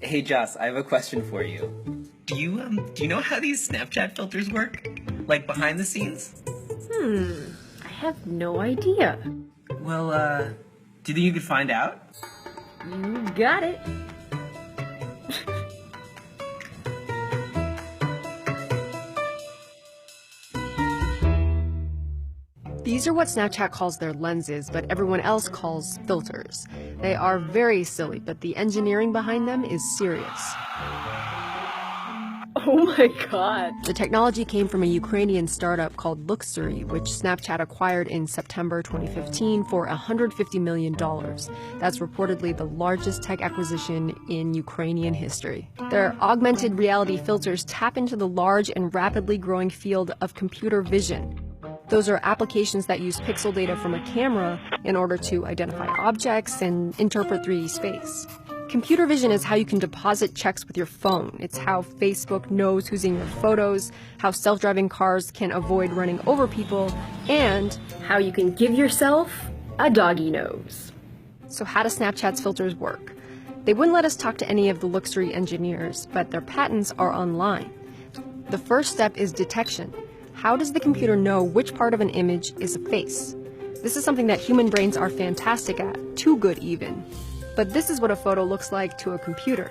Hey Joss, I have a question for you. Do you know how these Snapchat filters work? Like behind the scenes? I have no idea. Well, do you think you could find out? You got it. These are what Snapchat calls their lenses, but everyone else calls filters. They are very silly, but the engineering behind them is serious. Oh my god. The technology came from a Ukrainian startup called Luxury, which Snapchat acquired in September 2015 for $150 million. That's reportedly the largest tech acquisition in Ukrainian history. Their augmented reality filters tap into the large and rapidly growing field of computer vision. Those are applications that use pixel data from a camera in order to identify objects and interpret 3D space. Computer vision is how you can deposit checks with your phone. It's how Facebook knows who's in your photos, how self-driving cars can avoid running over people, and How you can give yourself a doggy nose. so how do Snapchat's filters work? They wouldn't let us talk to any of the Luxury engineers, but their patents are online. The first step is detection. How does the computer know which part of an image is a face? This is something that human brains are fantastic at, too good even. But this is what a photo looks like to a computer.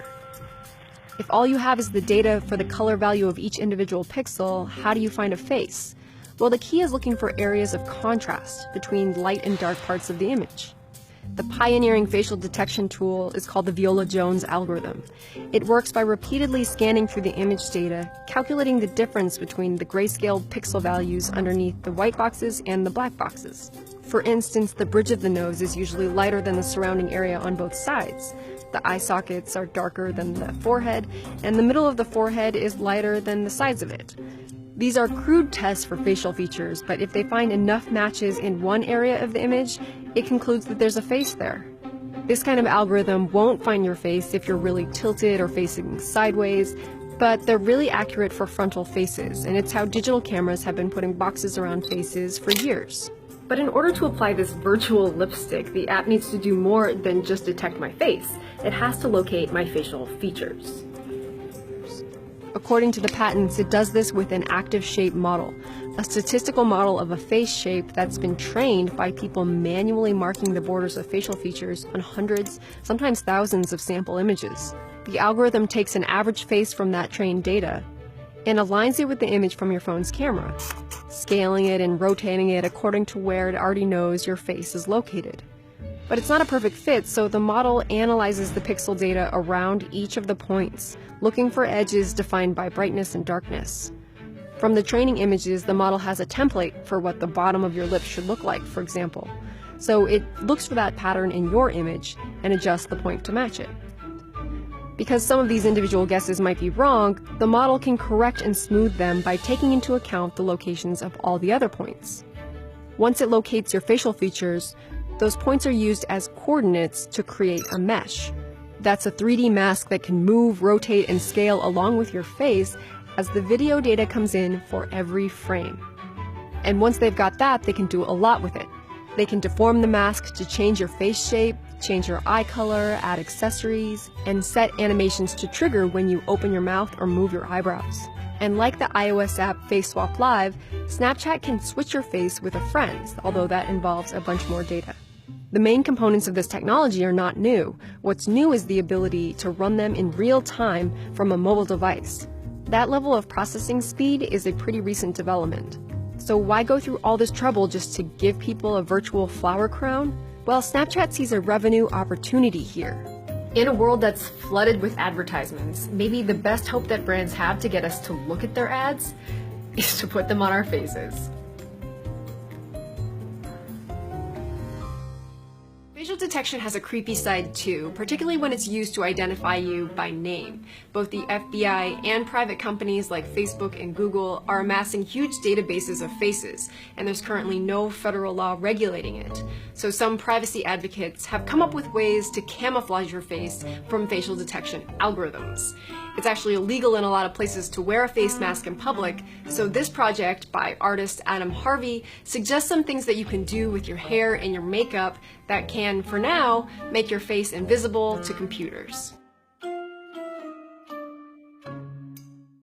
If all you have is the data for the color value of each individual pixel, how do you find a face? Well, the key is looking for areas of contrast between light and dark parts of the image. The pioneering facial detection tool is called the Viola-Jones algorithm. It works by repeatedly scanning through the image data, calculating the difference between the grayscale pixel values underneath the white boxes and the black boxes. For instance, the bridge of the nose is usually lighter than the surrounding area on both sides. The eye sockets are darker than the forehead, and the middle of the forehead is lighter than the sides of it. These are crude tests for facial features, but if they find enough matches in one area of the image, it concludes that there's a face there. This kind of algorithm won't find your face if you're really tilted or facing sideways, but they're really accurate for frontal faces, and it's how digital cameras have been putting boxes around faces for years. But in order to apply this virtual lipstick, the app needs to do more than just detect my face. It has to locate my facial features. According to the patents, it does this with an active shape model, a statistical model of a face shape that's been trained by people manually marking the borders of facial features on hundreds, sometimes thousands of sample images. The algorithm takes an average face from that trained data and aligns it with the image from your phone's camera, scaling it and rotating it according to where it already knows your face is located. But it's not a perfect fit, so the model analyzes the pixel data around each of the points, looking for edges defined by brightness and darkness. From the training images, the model has a template for what the bottom of your lip should look like, for example. So it looks for that pattern in your image and adjusts the point to match it. Because some of these individual guesses might be wrong, the model can correct and smooth them by taking into account the locations of all the other points. Once it locates your facial features, those points are used as coordinates to create a mesh. That's a 3D mask that can move, rotate, and scale along with your face as the video data comes in for every frame. And once they've got that, they can do a lot with it. They can deform the mask to change your face shape, change your eye color, add accessories, and set animations to trigger when you open your mouth or move your eyebrows. And like the iOS app Face Swap Live, Snapchat can switch your face with a friend, although that involves a bunch more data. The main components of this technology are not new. What's new is the ability to run them in real time from a mobile device. That level of processing speed is a pretty recent development. So why go through all this trouble just to give people a virtual flower crown? Well, Snapchat sees a revenue opportunity here. In a world that's flooded with advertisements, maybe the best hope that brands have to get us to look at their ads is to put them on our faces. Facial detection has a creepy side too, particularly when it's used to identify you by name. Both the FBI and private companies like Facebook and Google are amassing huge databases of faces, and there's currently no federal law regulating it. So some privacy advocates have come up with ways to camouflage your face from facial detection algorithms. It's actually illegal in a lot of places to wear a face mask in public, so this project by artist Adam Harvey suggests some things that you can do with your hair and your makeup that can, for now, make your face invisible to computers.